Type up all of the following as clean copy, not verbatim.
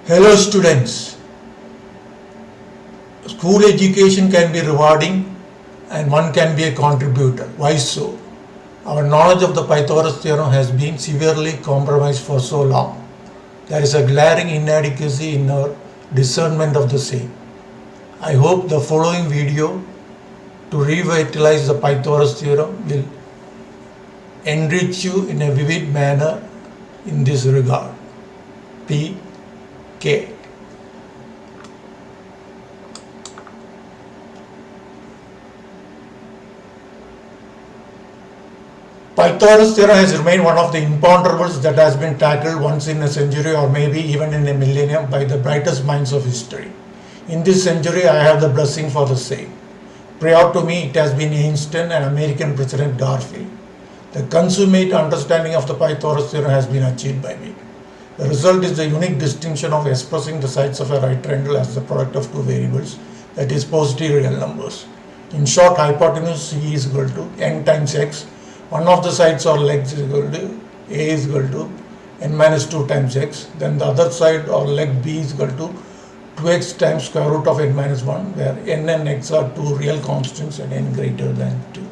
Hello students, school education can be rewarding and one can be a contributor. Why so? Our knowledge of the Pythagoras theorem has been severely compromised for so long. There is a glaring inadequacy in our discernment of the same. I hope the following video to revitalize the Pythagoras theorem will enrich you in a vivid manner in this regard. P.K. Pythagoras theorem has remained one of the imponderables that has been tackled once in a century or maybe even in a millennium by the brightest minds of history. In this century, I have the blessing for the same. Prior to me, it has been Einstein and American President Garfield. The consummate understanding of the Pythagoras theorem has been achieved by me. The result is the unique distinction of expressing the sides of a right triangle as the product of two variables, that is positive real numbers. In short, hypotenuse C is equal to n times x. One of the sides or legs is equal to A is equal to n minus 2 times x. Then the other side or leg B is equal to 2x times square root of n minus 1, where n and x are two real constants and n greater than 2.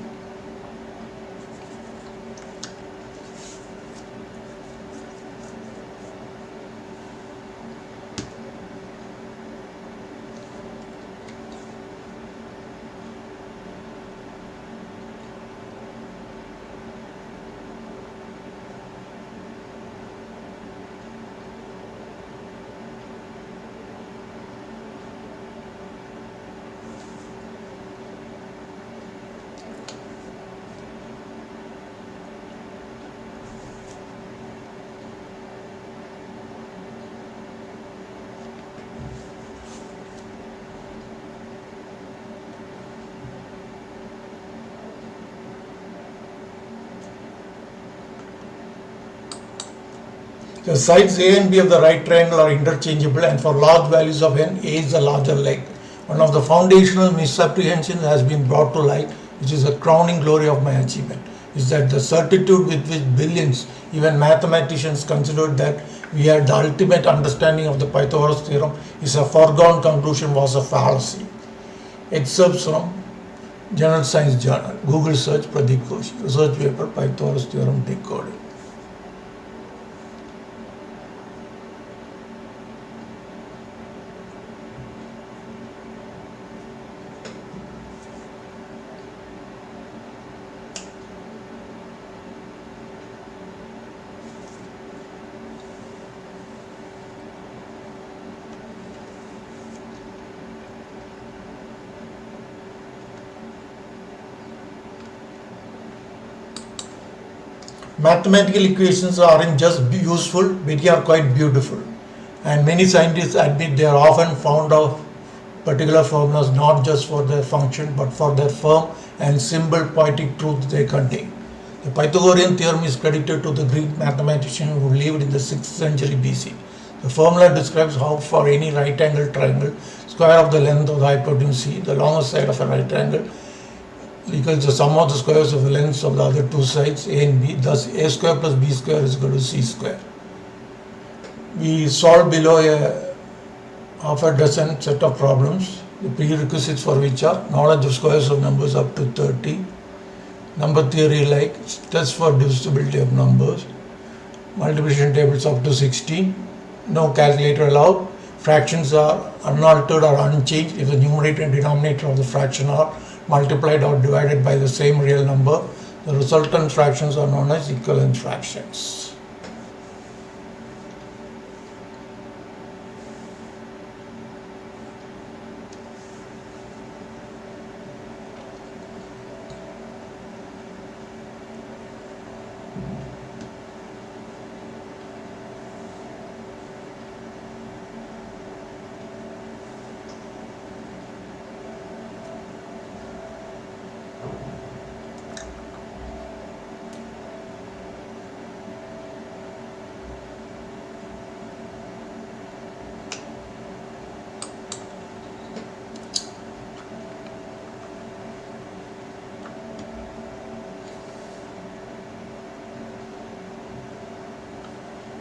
The sides A and B of the right triangle are interchangeable, and for large values of n, A is the larger leg. One of the foundational misapprehensions has been brought to light, which is the crowning glory of my achievement, is that the certitude with which billions, even mathematicians, considered that we had the ultimate understanding of the Pythagoras theorem is a foregone conclusion was a fallacy. Excerpts from General Science Journal. Google search Pradeep Ghosh. Research paper Pythagoras theorem decoded. Mathematical equations aren't just useful, but they are quite beautiful. And many scientists admit they are often found of particular formulas not just for their function but for their firm and simple poetic truth they contain. The Pythagorean theorem is credited to the Greek mathematician who lived in the 6th century BC. The formula describes how for any right angle triangle, square of the length of the hypotenuse C, the longest side of a right triangle, equals the sum of the squares of the lengths of the other two sides A and B. Thus A square plus B square is equal to C square. We solve below half a dozen set of problems, the prerequisites for which are knowledge of squares of numbers up to 30, number theory like test for divisibility of numbers, multiplication tables up to 16, no calculator allowed, fractions are unaltered or unchanged if the numerator and denominator of the fraction are multiplied or divided by the same real number. The resultant fractions are known as equivalent fractions.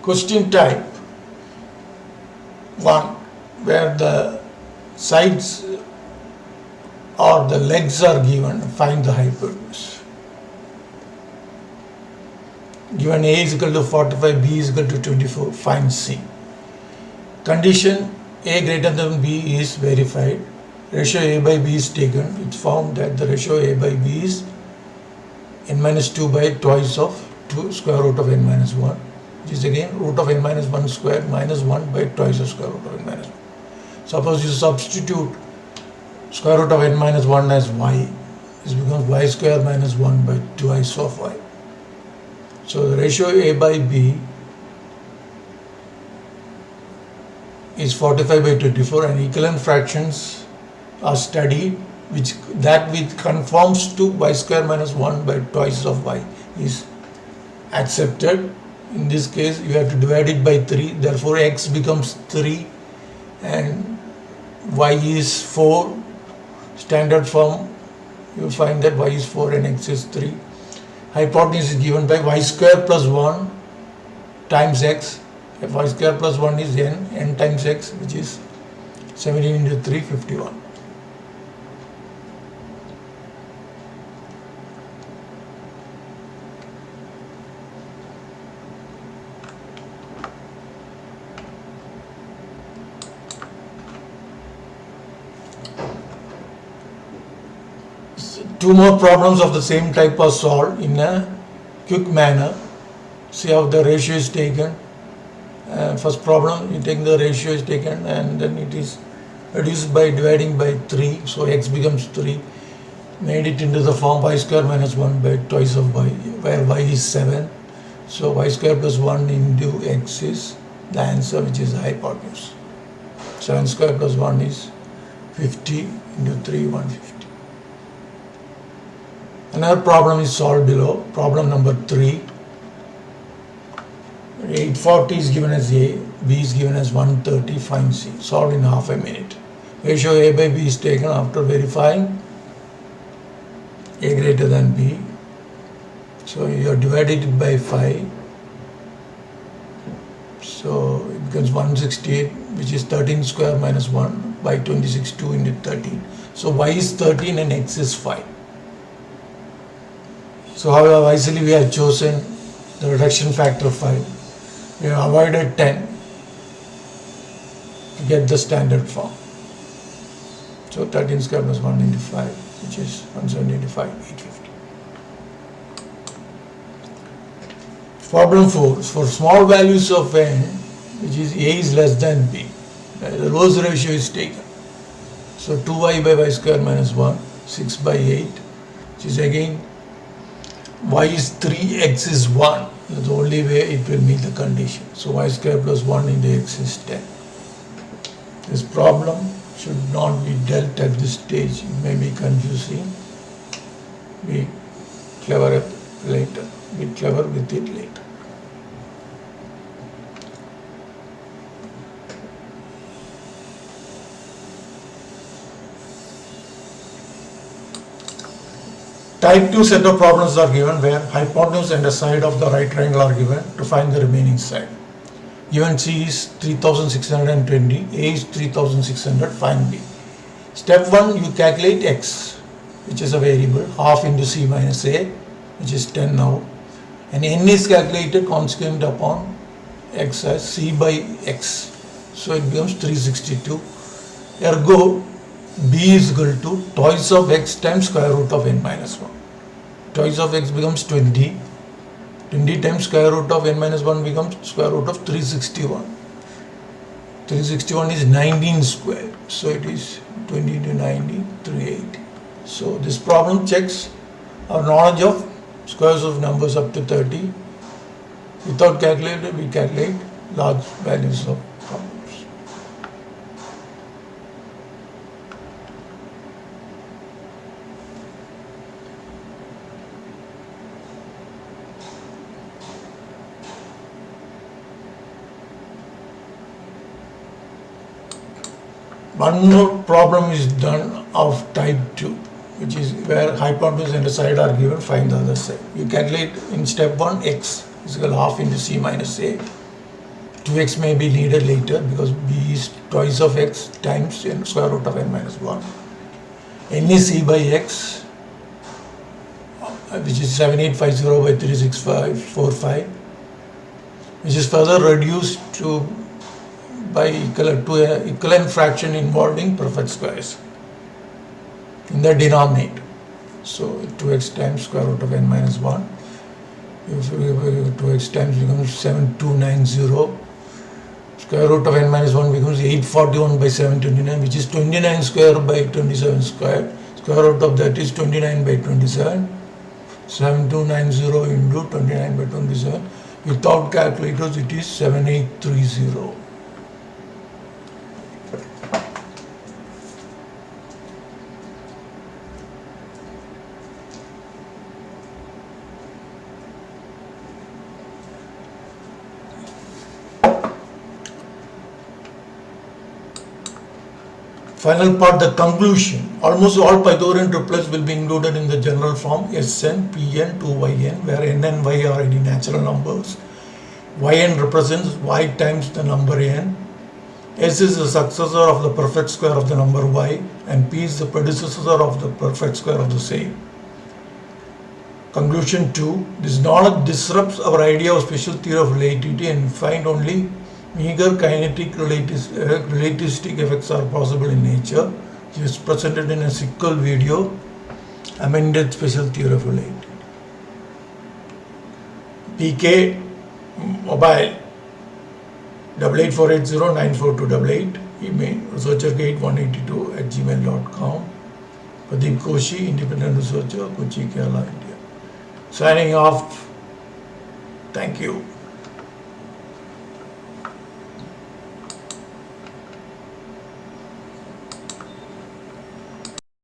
Question type. 1 where the sides or the legs are given, find the hypotenuse. Given A is equal to 45, B is equal to 24, find C. Condition A greater than B is verified. Ratio A by B is taken. It's found that the ratio A by B is n minus 2 by twice of 2 square root of n minus 1, which is again root of n minus 1 squared minus 1 by twice of square root of n minus 1. Suppose you substitute square root of n minus 1 as y, this becomes y square minus 1 by twice of y. So the ratio A by B is 45 by 24, and equivalent fractions are studied, which conforms to y square minus 1 by twice of y is accepted. In this case you have to divide it by 3, therefore x becomes 3 and y is 4. Standard form, you will find that y is 4 and x is 3. Hypotenuse is given by y square plus 1 times x. If y square plus 1 is n times x, which is 17 into 3, 51. Two more problems of the same type are solved in a quick manner. See how the ratio is taken. First problem, you take the ratio is taken and then it is reduced by dividing by 3. So x becomes 3. Made it into the form y square minus 1 by twice of y, where y is 7. So y square plus 1 into x is the answer, which is the hypotenuse. 7 square plus 1 is 50 into 3, 150. Another problem is solved below. Problem number 3. 840 is given as A, B is given as 130, find C. Solved in half a minute. Ratio A by B is taken after verifying A greater than B. So you are divided it by 5. So it becomes 168, which is 13 square minus 1 by 26, 2 into 13. So y is 13 and x is 5. So however wisely we have chosen the reduction factor 5. We have avoided 10 to get the standard form. So 13 square plus 1 into 5, which is 175, 850. Problem 4. For small values of n, which is A is less than B, the Rose ratio is taken. So 2y by y square minus 1, 6 by 8, which is again y is 3, x is 1. That's the only way it will meet the condition. So y square plus 1 into x is 10. This problem should not be dealt at this stage. It may be confusing. Be clever later. Be clever with it later. Type 2 set of problems are given where hypotenuse and a side of the right triangle are given to find the remaining side. Given C is 3620, A is 3600, find B. Step 1, you calculate x, which is a variable, half into C minus A, which is 10 now. And n is calculated consequent upon x as C by x. So it becomes 362. Ergo, B is equal to twice of x times square root of n minus 1. Twice of x becomes 20. 20 times square root of n minus 1 becomes square root of 361. 361 is 19 square. So it is 20 to 90, 380. So this problem checks our knowledge of squares of numbers up to 30. Without calculator, we calculate large values of problems. One more problem is done of type 2, which is where hypotenuse and the side are given, find the other side. You calculate in step 1 x is equal to half into C minus A. 2x may be needed later because B is is twice of x times n square root of n minus 1. N is c by x, which is 7850 by 36545, which is further reduced to by equivalent fraction involving perfect squares in the denominator. So 2x times square root of n minus 1. If 2x times becomes 7290. Square root of n minus 1 becomes 841 by 729, which is 29 square by 27 square. Square root of that is 29 by 27. 7290 into 29 by 27. Without calculators, it is 7830. Final part, the conclusion. Almost all Pythagorean triplets will be included in the general form Sn, Pn, 2yn, where n and y are any natural numbers. Yn represents y times the number n. S is the successor of the perfect square of the number y, and P is the predecessor of the perfect square of the same. Conclusion 2. This knowledge disrupts our idea of special theory of relativity, and find only meager kinetic relativistic effects are possible in nature. It is presented in a sequel video, Amended Special Theory of Relativity. PK Mobile 8848094288, email researchergate182@gmail.com. Pradeep Koshi, independent researcher, Kochi, Kerala, India. Signing off. Thank you.